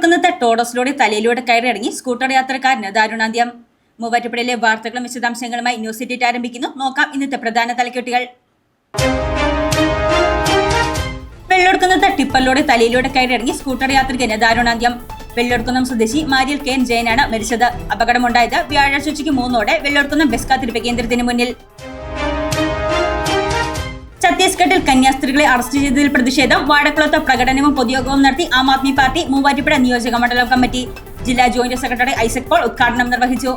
വെള്ളൂർക്കുന്നത് ടോഡസ് തലയിലൂടെ കയറിയിറങ്ങി സ്കൂട്ടർ യാത്രക്കാരന് ദാരുണാന്ത്യം. മൂവാറ്റുപുഴയിലെ വാർത്തകളും വിശദാംശങ്ങളുമായി ന്യൂസ് എഡിറ്റ് ആരംഭിക്കുന്നു. നോക്കാം ഇന്നത്തെ പ്രധാന തലക്കെട്ടുകൾ. വെള്ളൂർക്കുന്നത് ടിപ്പറിലൂടെ തലയിലൂടെ കയറിയിറങ്ങി സ്കൂട്ടർ യാത്രികന് ദാരുണാന്ത്യം. വെള്ളൂർക്കുന്നം സ്വദേശി മാരിയൽ കെ എൻ ജയനാണ് മരിച്ചത്. അപകടമുണ്ടായത് വ്യാഴാഴ്ച ഉച്ചയ്ക്ക് 3 വെള്ളൂർക്കുന്നം ബസ് കാത്തിരിപ്പ് കേന്ദ്രത്തിന് മുന്നിൽ. ഛത്തീസ്ഗഡിൽ കന്യാസ്ത്രീകളെ അറസ്റ്റ് ചെയ്തതിൽ പ്രതിഷേധം. വാഴക്കുളത്ത് പ്രകടനവും പൊതുയോഗവും നടത്തി ആം ആദ്മി പാർട്ടി മൂവാറ്റുപുഴ നിയോജക മണ്ഡലം കമ്മിറ്റി. ജില്ലാ ജോയിന്റ് സെക്രട്ടറി ഐസക് പോൾ ഉദ്ഘാടനം നിർവഹിച്ചു.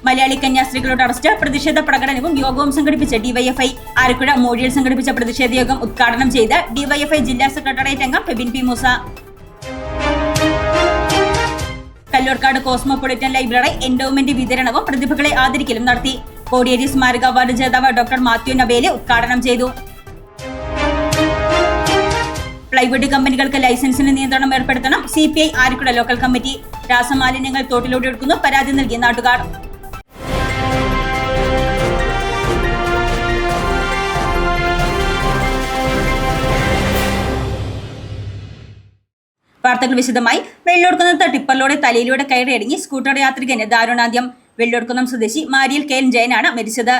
മലയാളി കന്യാസ്ത്രീകളുടെ അറസ്റ്റ് പ്രതിഷേധ പ്രകടനവും യോഗവും സംഘടിപ്പിച്ച ഡിവൈഎഫ്ഐ. ആലപ്പുഴ മോഴിയിൽ സംഘടിപ്പിച്ച പ്രതിഷേധ യോഗം ഉദ്ഘാടനം ചെയ്ത് ഡിവൈഎഫ്ഐ ജില്ലാ സെക്രട്ടേറിയറ്റ് അംഗം Febin P Moosa. Kallurkad cosmopolitan library endowment വിതരണവും പ്രതിഭകളെ ആദരിക്കലും നടത്തി. കോടിയേരി സ്മാരക അവാർഡ് ജേതാവ് ഡോക്ടർ മാത്യു നബേലെ ഉദ്ഘാടനം ചെയ്തു. പ്ലൈവുഡ് കമ്പനികൾക്ക് ലൈസൻസിന് നിയന്ത്രണം ഏർപ്പെടുത്തണം. CPI Alappuzha local committee. രാസമാലിന്യങ്ങൾ തോട്ടിലൂടെ എടുക്കുന്നു, പരാതി നൽകിയ നാട്ടുകാർ. വാർത്തകൾ വിശദമായി. വെള്ളൂർക്കുന്നത് ടിപ്പറിലൂടെ തലയിലൂടെ കയറിയിറങ്ങി സ്കൂട്ടർ യാത്രികന് ദാരുണാന്ത്യം. വെള്ളൂർക്കുന്നം സ്വദേശി മാരിയൽ കെ എൻ ജയനാണ് മരിച്ചത്.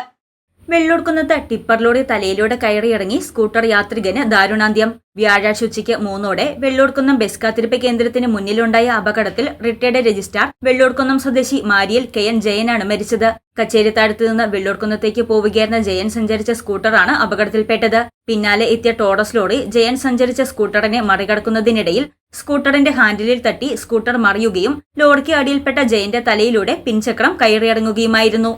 വെള്ളൂർക്കുന്നത് ടിപ്പറിലൂടെ തലയിലൂടെ കയറിയിറങ്ങി സ്കൂട്ടർ യാത്രികന് ദാരുണാന്ത്യം. വ്യാഴാഴ്ച ഉച്ചയ്ക്ക് 3 വെള്ളൂർക്കുന്നം ബസ് കാത്തിരിപ്പ് കേന്ദ്രത്തിന് മുന്നിലുണ്ടായ അപകടത്തിൽ റിട്ടയർഡ് രജിസ്ട്രാർ വെള്ളൂർക്കുന്നം സ്വദേശി മാരിയൽ കെ എൻ ജയനാണ് മരിച്ചത്. കച്ചേരിത്താഴത്ത് നിന്ന് വെള്ളൂർക്കുന്നത്തേക്ക് പോവുകയായിരുന്ന ജയൻ സഞ്ചരിച്ച സ്കൂട്ടറാണ് അപകടത്തിൽപ്പെട്ടത്. പിന്നാലെ എത്തിയ ടോഡസ് ലോറി ജയൻ സഞ്ചരിച്ച സ്കൂട്ടറിനെ മറികടക്കുന്നതിനിടയിൽ സ്കൂട്ടറിന്റെ ഹാൻഡിലിൽ തട്ടി സ്കൂട്ടർ മറിയുകയും ലോറിക്ക് അടിയിൽപ്പെട്ട ജയന്റെ തലയിലൂടെ പിൻചക്രം കയറിയിറങ്ങുകയുമായിരുന്നു.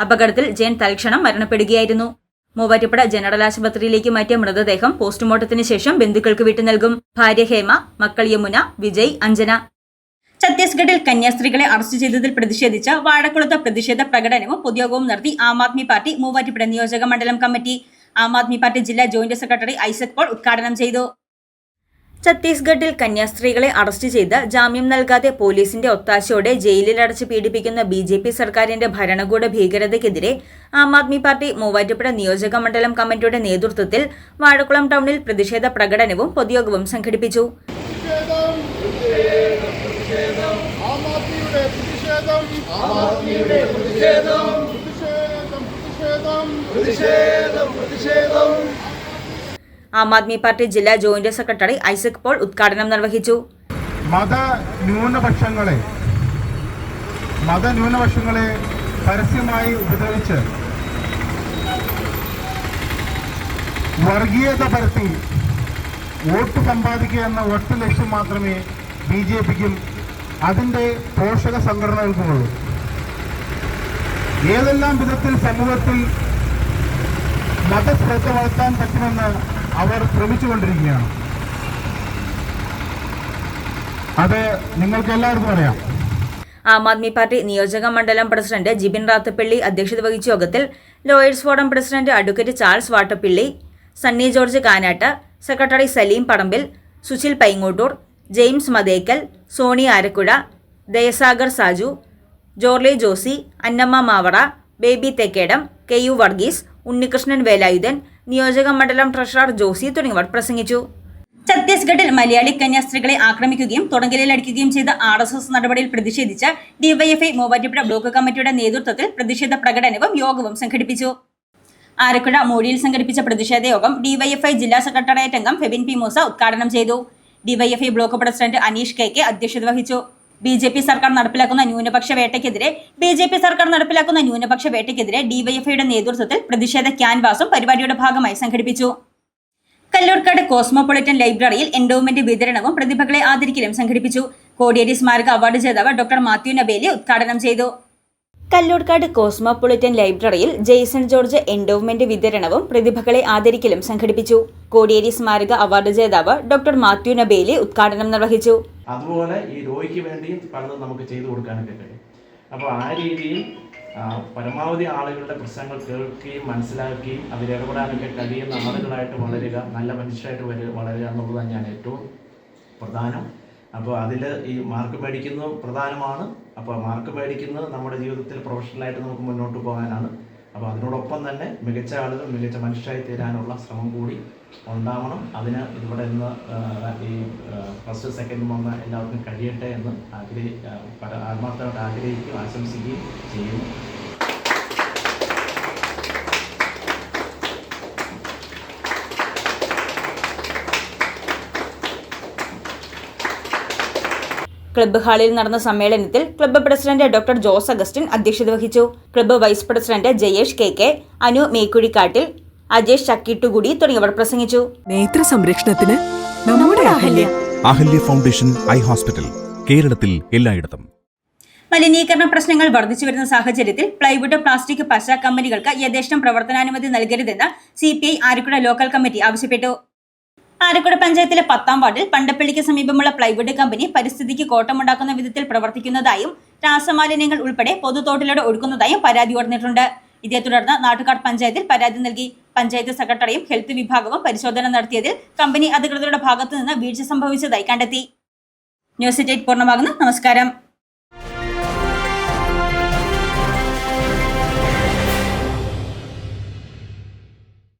അപകടത്തിൽ ജയൻ തൽക്ഷണം മരണപ്പെടുകയായിരുന്നു. മൂവാറ്റുപുഴ ജനറൽ ആശുപത്രിയിലേക്ക് മാറ്റിയ മൃതദേഹം പോസ്റ്റ്മോർട്ടത്തിന് ശേഷം ബന്ധുക്കൾക്ക് വിട്ടു നൽകും. ഭാര്യ ഹേമ, മക്കൾ യമുന, വിജയ്, അഞ്ജന. ഛത്തീസ്ഗഡിൽ കന്യാസ്ത്രീകളെ അറസ്റ്റ് ചെയ്തതിൽ പ്രതിഷേധിച്ച വാഴക്കുളത്ത് പ്രതിഷേധ പ്രകടനവും പൊതുയോഗവും നടത്തി ആം ആദ്മി പാർട്ടി മൂവാറ്റുപുഴ നിയോജക മണ്ഡലം കമ്മിറ്റി. ആം ആദ്മി പാർട്ടി ജില്ലാ ജോയിന്റ് സെക്രട്ടറി ഐസക് പോൾ ഉദ്ഘാടനം ചെയ്തു. ഛത്തീസ്ഗഡിൽ കന്യാസ്ത്രീകളെ അറസ്റ്റ് ചെയ്ത് ജാമ്യം നൽകാതെ പോലീസിന്റെ ഒത്താശയോടെ ജയിലിലടച്ച് പീഡിപ്പിക്കുന്ന BJP സർക്കാരിന്റെ ഭരണകൂട ഭീകരതയ്ക്കെതിരെ ആം ആദ്മി പാർട്ടി മൂവാറ്റുപുഴ നിയോജക മണ്ഡലം കമ്മിറ്റിയുടെ നേതൃത്വത്തിൽ വാഴക്കുളം ടൗണിൽ പ്രതിഷേധ പ്രകടനവും പൊതുയോഗവും സംഘടിപ്പിച്ചു. ആം ആദ്മി പാർട്ടി ജില്ലാ ജോയിന്റ് സെക്രട്ടറി ഐസക് പോൾ ഉദ്ഘാടനം നിർവഹിച്ചു. മതന്യൂനപക്ഷങ്ങളെ പരസ്യമായി ഉപദ്രവിച്ച് വർഗീയത പരത്തി വോട്ട് സമ്പാദിക്കുക എന്ന ഒറ്റ ലക്ഷ്യം മാത്രമേ BJPക്കും അതിൻ്റെ പോഷക സംഘടനകൾക്കുമുള്ളൂ. ഏതെല്ലാം വിധത്തിൽ സമൂഹത്തിൽ മതശ്രദ്ധ വളർത്താൻ പറ്റുമെന്ന് അവർ ശ്രമിച്ചുകൊണ്ടിരിക്കുകയാണ്. അത് നിങ്ങൾക്ക് എല്ലാവർക്കും അറിയാം. ആം ആദ്മി പാർട്ടി നിയോജക മണ്ഡലം പ്രസിഡന്റ് ജിബിൻ റാത്തപ്പള്ളി അധ്യക്ഷത വഹിച്ച യോഗത്തിൽ lawyers forum president advocate Charles Vattappally, Sunny George Kanattu, secretary Saleem Padambil, Susheel Paingottoor, James Mathekkal, Soni Arakkuzha, Dayasagar Saju, Jorly Josy, Annamma Mavara, Baby Thekkedam, KU Varghese, Unnikrishnan Velayudhan, നിയോജക മണ്ഡലം ട്രഷറർ ജോസി തുടങ്ങിയവർ പ്രസംഗിച്ചു. ഛത്തീസ്ഗഡിൽ മലയാളി കന്യാസ്ത്രീകളെ ആക്രമിക്കുകയും തുടങ്കലിലടിക്കുകയും ചെയ്ത RSS നടപടിയിൽ പ്രതിഷേധിച്ച് ഡിവൈഎഫ്ഐ മൂവാറ്റുപുഴ ബ്ലോക്ക് കമ്മിറ്റിയുടെ നേതൃത്വത്തിൽ പ്രതിഷേധ പ്രകടനവും യോഗവും സംഘടിപ്പിച്ചു. ആലപ്പുഴ മോഴിയിൽ സംഘടിപ്പിച്ച പ്രതിഷേധ യോഗം ഡിവൈഎഫ്ഐ ജില്ലാ സെക്രട്ടേറിയറ്റ് അംഗം ഫെബിൻ പി മൂസ ഉദ്ഘാടനം ചെയ്തു. DYFI block president Aneesh KK അധ്യക്ഷത വഹിച്ചു. BJP സർക്കാർ നടപ്പിലാക്കുന്ന ന്യൂനപക്ഷ വേട്ടയ്ക്കെതിരെ ഡിവൈഎഫ്ഐയുടെ നേതൃത്വത്തിൽ പ്രതിഷേധ ക്യാൻവാസും പരിപാടിയുടെ ഭാഗമായി സംഘടിപ്പിച്ചു. കല്ലൂർക്കാട് കോസ്മോപൊളിറ്റൻ ലൈബ്രറിയിൽ എൻഡോവ്മെന്റ് വിതരണവും പ്രതിഭകളെ ആദരിക്കലും സംഘടിപ്പിച്ചു. കോടിയേരി സ്മാരക അവാർഡ് ജേതാവ് ഡോക്ടർ മാത്യു നബേലെ ഉദ്ഘാടനം ചെയ്തു. കല്ലൂർക്കാട് കോസ്മോപൊളിറ്റൻ ലൈബ്രറിയിൽ ജെയ്സൺ ജോർജ് എൻഡോവ്മെന്റ് വിതരണവും പ്രതിഭകളെ ആദരിക്കലും സംഘടിപ്പിച്ചു. കോടിയേരി സ്മാരക അവാർഡ് ജേതാവ് ഡോക്ടർ മാത്യു നബേലെ ഉദ്ഘാടനം നിർവഹിച്ചു. അതുപോലെ ഈ രോഗിക്ക് വേണ്ടിയും പലതും നമുക്ക് ചെയ്തു കൊടുക്കാനൊക്കെ കഴിയും. അപ്പോൾ ആ രീതിയിൽ പരമാവധി ആളുകളുടെ പ്രശ്നങ്ങൾ കേൾക്കുകയും മനസ്സിലാക്കുകയും അതിലിടപെടാനൊക്കെ കഴിയുന്ന ആളുകളായിട്ട് വളരുക, നല്ല മനുഷ്യരായിട്ട് വളരുക എന്നുള്ളത് തന്നെയാണ് ഏറ്റവും പ്രധാനം. അപ്പോൾ അതിൽ ഈ മാർക്ക് മേടിക്കുന്നത് പ്രധാനമാണ്. അപ്പോൾ മാർക്ക് മേടിക്കുന്നത് നമ്മുടെ ജീവിതത്തിൽ പ്രൊഫഷണലായിട്ട് നമുക്ക് മുന്നോട്ട് പോകാനാണ്. അപ്പോൾ അതിനോടൊപ്പം തന്നെ മികച്ച ആളുകൾ മികച്ച മനുഷ്യരായി തീരാനുള്ള ശ്രമം കൂടി ഉണ്ടാവണം. അതിന് ഇവിടെ നിന്ന് ഈ ഫസ്റ്റ് സെക്കൻഡ് വന്ന എല്ലാവർക്കും കഴിയട്ടെ എന്ന് ആത്മാർത്ഥമായിട്ട് ആഗ്രഹിക്കുകയും ആശംസിക്കുകയും ചെയ്യുന്നു. ക്ലബ്ബ് ഹാളിൽ നടന്ന സമ്മേളനത്തിൽ club president doctor Jose Augustine അധ്യക്ഷത വഹിച്ചു. Club vice president Jayesh K, Anu Mekkuzhikkattil, Ajesh Chakkittukudi തുടങ്ങിയവർ പ്രസംഗിച്ചു. നേത്ര സംരക്ഷണത്തിന് നമ്മുടെ അഹല്യ ഫൗണ്ടേഷൻ ഐ ഹോസ്പിറ്റൽ, കേരളത്തിൽ എല്ലായിടത്തും. മലിനീകരണ പ്രശ്നങ്ങൾ വർദ്ധിച്ചു വരുന്ന സാഹചര്യത്തിൽ പ്ലൈവുഡ്, പ്ലാസ്റ്റിക്, പശ കമ്പനികൾക്ക് യഥേഷ്ടം പ്രവർത്തനാനുമതി നൽകരുതെന്ന് CPI ആലക്കുട ലോക്കൽ കമ്മിറ്റി ആവശ്യപ്പെട്ടു. ആലക്കുട പഞ്ചായത്തിലെ 10ാം വാർഡിൽ പണ്ടപ്പള്ളിക്ക് സമീപമുള്ള പ്ലൈവുഡ് കമ്പനി പരിസ്ഥിതിക്ക് കോട്ടമുണ്ടാക്കുന്ന വിധത്തിൽ പ്രവർത്തിക്കുന്നതായും രാസമാലിന്യങ്ങൾ ഉൾപ്പെടെ പൊതുതോട്ടിലൂടെ ഒഴുക്കുന്നതായും പരാതി ഉയർന്നിട്ടുണ്ട്. ഇതേ തുടർന്ന് നാട്ടുകാർ പഞ്ചായത്തിൽ പരാതി നൽകി. പഞ്ചായത്ത് സെക്രട്ടറിയും ഹെൽത്ത് വിഭാഗവും പരിശോധന നടത്തിയതിൽ കമ്പനി അധികൃതരുടെ ഭാഗത്തുനിന്ന് വീഴ്ച സംഭവിച്ചതായി കണ്ടെത്തി. ന്യൂസ് 8 പൂർണ്ണമാകുന്നു. നമസ്കാരം.